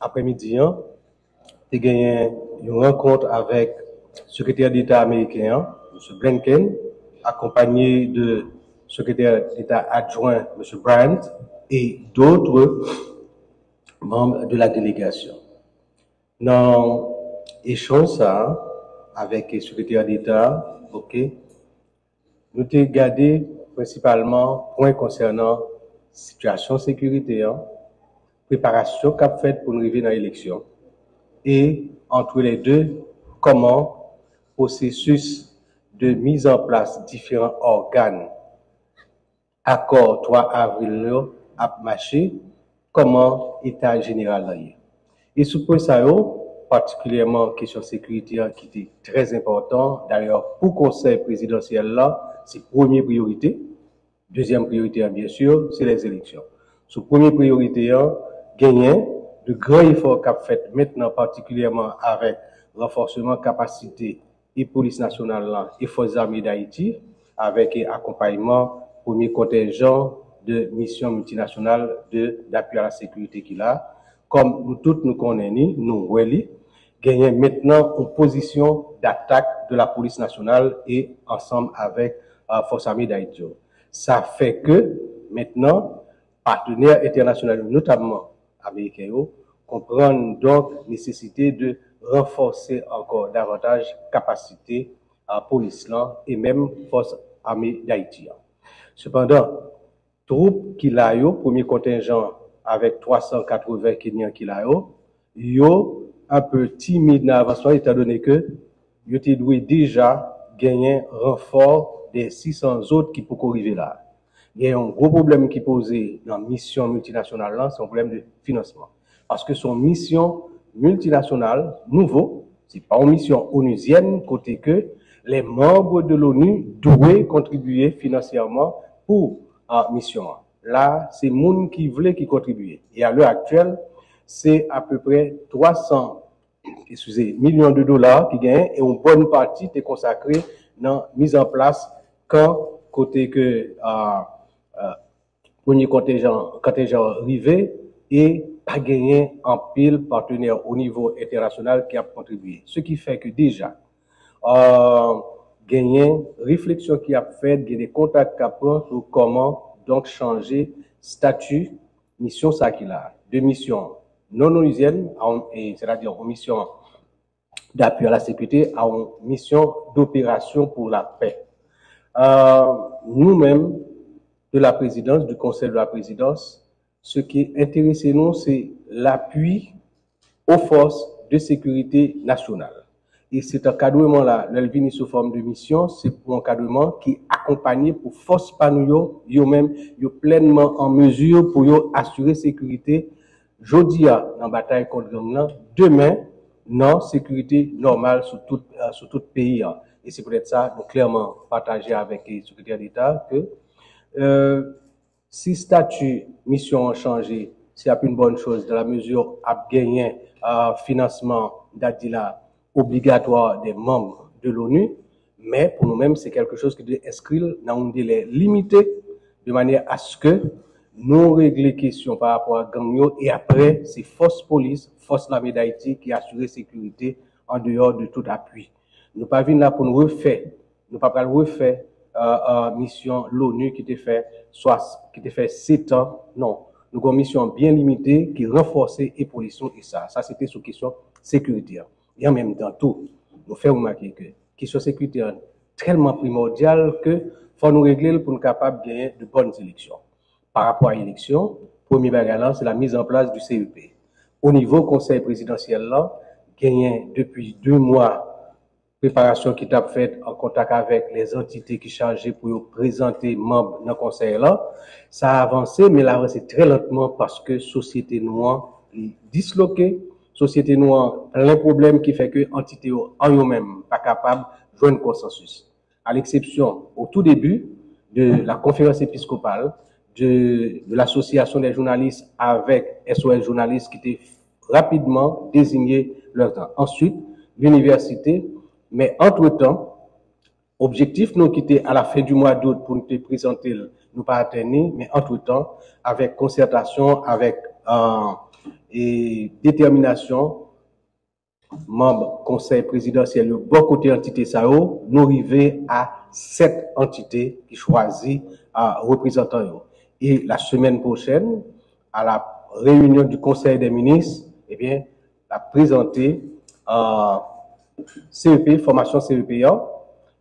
après-midi, j'ai gagné une rencontre avec le secrétaire d'État américain, M. Blinken, accompagné de secrétaire d'État adjoint, M. Brandt, et d'autres membres de la délégation. Dans l'échange avec le secrétaire d'État, nous avons gardé principalement points concernant situation sécuritaire, préparation qu'a faite pour nous arriver dans l'élection, et entre les deux, comment processus de mise en place différents organes, accord 3 avril a marché, comment état général là. Et sous point ça, particulièrement question sécuritaire qui était très important. D'ailleurs, pour le conseil présidentiel là, c'est première priorité. Deuxième priorité, bien sûr, c'est les élections. Sous première priorité, gagner de grands efforts qu'a fait maintenant, particulièrement avec renforcement capacité et police nationale là, et forces armées d'Haïti, avec accompagnement premier contingent de mission multinationale d'appui à la sécurité qu'il a. Comme nous tous nous connaissons, nous gagner maintenant une position d'attaque de la police nationale et ensemble avec forces armées d'Haïti. Ça fait que maintenant, partenaires internationaux, notamment américains, comprennent donc nécessité de renforcer encore davantage capacité à police là et même forces armées d'Haïti. Cependant, troupes qui l'a eu, premier contingent avec 380 Kenyans qui l'a eu, un peu timide dans l'avancement étant donné que ils ont déjà gagné renfort des 600 autres qui peuvent arriver là. Il y a un gros problème qui est posé dans la mission multinationale là, c'est un problème de financement. Parce que son mission multinationale, nouveau, c'est pas une mission onusienne, côté que les membres de l'ONU doivent contribuer financièrement pour la mission. Là, c'est monde qui voulait qui contribuer. Et à l'heure actuelle, c'est à peu près 300 millions de dollars qui gagnent et une bonne partie est consacrée dans la mise en place quand côté que premier contingent arrivé et pas gagné en pile partenaire au niveau international qui a contribué. Ce qui fait que déjà, gagné réflexion qui a fait, des contacts qui a pris sur comment donc changer statut mission ça qu'il a, de mission non onusienne, c'est-à-dire une mission d'appui à la sécurité, à une mission d'opération pour la paix. Nous-mêmes, de la présidence, du conseil de la présidence, ce qui intéresse nous, c'est l'appui aux forces de sécurité nationale. Et cet encadrement là, l'Elvini sous forme de mission, c'est pour un encadrement qui est accompagné pour force panouyo, yo-même, yo pleinement en mesure pour yo assurer sécurité, jodi dans la bataille contre gang, demain, non, sécurité normale sur tout pays. Et c'est peut-être ça, nous clairement partager avec le secrétaire d'État que si statut mission a changé, c'est une bonne chose dans la mesure à gagner financement d'Adila obligatoire des membres de l'ONU, mais pour nous-mêmes, c'est quelque chose qui doit inscrire dans un délai limité de manière à ce que nous réglions les questions par rapport à Gagnon et après, c'est force police, force l'armée d'Haïti qui assure la sécurité en dehors de tout appui. Nous pas venir là pour nous refaire, nous pas le refaire mission l'ONU qui était fait 7 ans, non. Nous avons une mission bien limitée qui renforcée et police et ça c'était sur question sécuritaire. Et en même temps, tout, nous faisons remarquer que la question sécuritaire est tellement primordiale que faut nous régler pour nous capables de gagner de bonnes élections. Par rapport à l'élection, premier bagage, c'est la mise en place du CEP. Au niveau conseil présidentiel, là, gagné depuis 2 mois, préparation qui t'a faite en contact avec les entités qui chargées pour présenter membres dans le conseil là, ça a avancé, mais là, c'est très lentement parce que société noire est disloquée. Société noire, plein de problèmes qui fait que l'entité en eux-mêmes pas capable de joindre un consensus. À l'exception, au tout début de la conférence épiscopale, de l'association des journalistes avec SOS journalistes qui étaient rapidement désignés leur temps. Ensuite, l'université, mais entre-temps, objectif nous qui était à la fin du mois d'août pour nous présenter, nous pas atteindre, mais entre-temps, avec concertation, avec et détermination, membre conseil présidentiel, le bon côté entité ça, nous arrivons à 7 entités qui choisissent représentants. Et la semaine prochaine, à la réunion du conseil des ministres, eh bien, la présenter CEP, formation CEP1.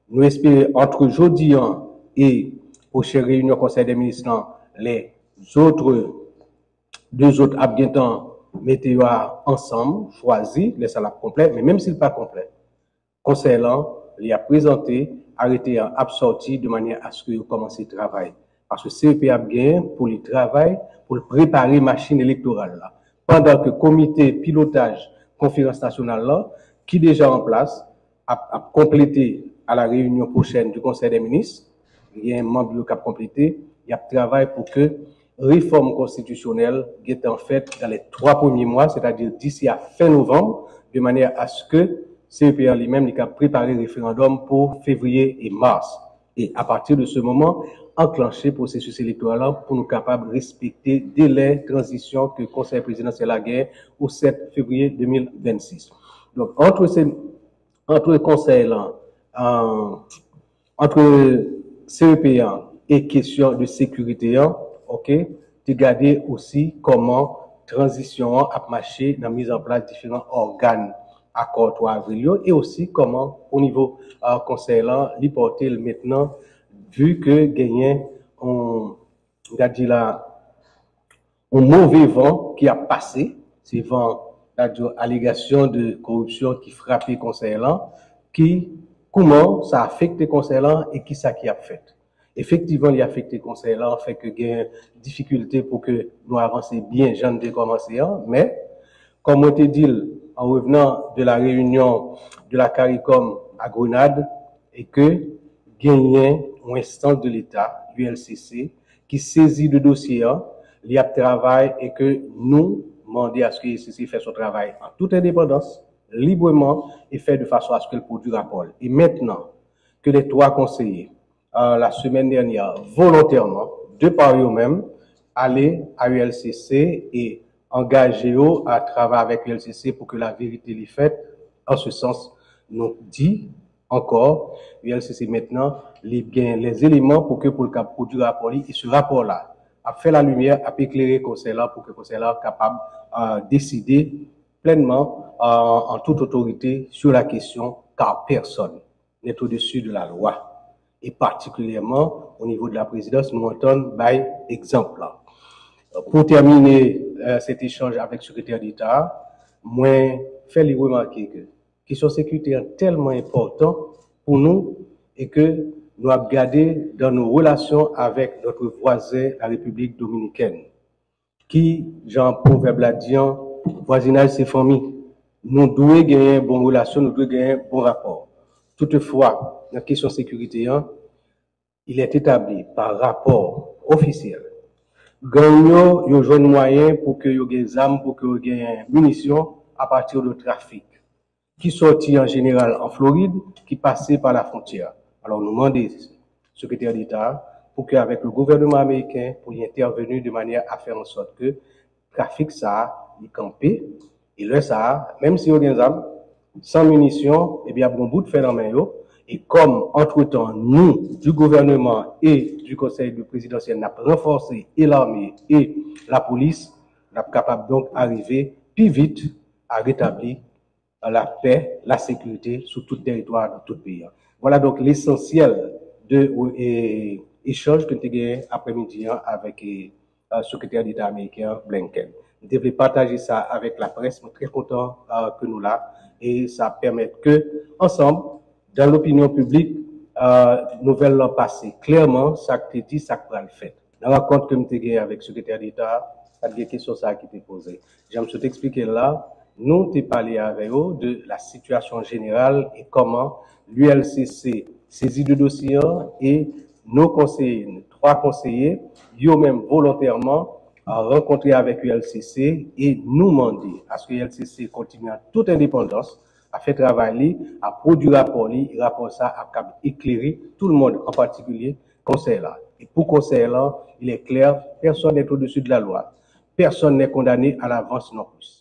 Nous espérons entre jeudi et prochaine réunion conseil des ministres, les autres, deux autres habitants météo ensemble, choisi, les salles complètes, mais même s'il n'est pas complet, conseil il a présenté, arrêté, absorti de manière à ce que vous commencez le travail. Parce que CEP a bien pour le travail, pour préparer machine électorale là. Pendant que le comité pilotage conférence nationale là, qui est déjà en place, a complété à la réunion prochaine du conseil des ministres, il y a un membre qui a complété, il y a travail pour que réforme constitutionnelle est en fait dans les 3 premiers mois, c'est-à-dire d'ici à fin novembre, de manière à ce que CEPR lui-même a préparé le référendum pour février et mars. Et à partir de ce moment, enclencher le processus électoral pour nous capables de respecter délai transition que le Conseil présidentiel a gagné au 7 février 2026. Donc, entre le Conseil là, entre CEPR et question de sécurité, ok, de garder aussi comment transition a marché dans la mise en place de différents organes accord 3 avril et aussi comment au niveau conseil là l'hyporter maintenant vu que gagné on a dit là un mauvais vent qui a passé, c'est vent allégation de corruption qui frappait conseil là, qui comment ça affecte conseil là et qui ça qui a fait. Effectivement, il a affecté le conseil là, fait que il y a une difficulté pour que nous avancions bien, j'en ai commencé, mais comme on te dit en revenant de la réunion de la CARICOM à Grenade, et que gagne une instance de l'État, l'ULCC, qui saisit le dossier, il y a travail et que nous demandons à ce que l'ULCC fasse son travail en toute indépendance, librement, et fait de façon à ce qu'elle produise rapport. Et maintenant que les 3 conseillers, la semaine dernière, volontairement, de par eux-mêmes, aller à l'ULCC et engager à travailler avec l'ULCC pour que la vérité l'est faite. En ce sens, nous dit encore, l'ULCC maintenant, les éléments pour que pour le cap produire rapport, et ce rapport-là a fait la lumière, a éclairé le conseil là pour que le conseil là soit capable de décider pleinement en toute autorité sur la question, car personne n'est au-dessus de la loi. Et particulièrement au niveau de la présidence, nous entendons par exemple. Pour terminer cet échange avec le secrétaire d'État, moi, fais lui remarquer que la question sécurité est tellement importante pour nous et que nous avons gardé dans nos relations avec notre voisin, la République dominicaine, qui, Jean Proverbe l'a dit, voisinage c'est famille. Nous devons gagner une bonne relation, nous devons gagner un bon rapport. Toutefois, la question sécurité, il est établi par rapport officiel. Gagnons, il y a un moyen pour que il y ait des armes, pour que il y ait des munitions à partir de trafic, qui sortit en général en Floride, qui passait par la frontière. Alors, nous demandons au secrétaire d'État pour qu'avec le gouvernement américain, pour y intervenir de manière à faire en sorte que le trafic, ça, il campé, et là, ça, même si on a des armes, sans munitions, eh bien, bon bout de fer en main, et comme, entre-temps, nous, du gouvernement et du conseil présidentiel, n'a renforcé et l'armée et la police, n'a capable donc d'arriver plus vite à rétablir la paix, la sécurité sur tout territoire, dans tout pays. Voilà donc l'essentiel de l'échange que nous avons gagné après-midi avec le secrétaire d'État américain Blinken. Nous devons partager ça avec la presse, nous sommes très contents que nous là, et ça permet que, ensemble, dans l'opinion publique, nouvelle l'an passé, clairement, ça que tu dis, ça que le fait. Dans la rencontre que nous avons gagné avec le secrétaire d'État, il y a des questions qui étaient posées. J'aime t'expliquer là, nous t'ai parlé avec eux de la situation générale et comment l'ULCC saisit le dossier et nos conseillers, nos 3 conseillers, eux-mêmes volontairement rencontré avec l'ULCC et nous demander à ce que l'ULCC continue en toute indépendance à faire travailler, à produire rapport, et rapport ça à éclairer tout le monde, en particulier conseil là. Et pour conseil là, il est clair, personne n'est au-dessus de la loi. personne n'est condamné à l'avance non plus.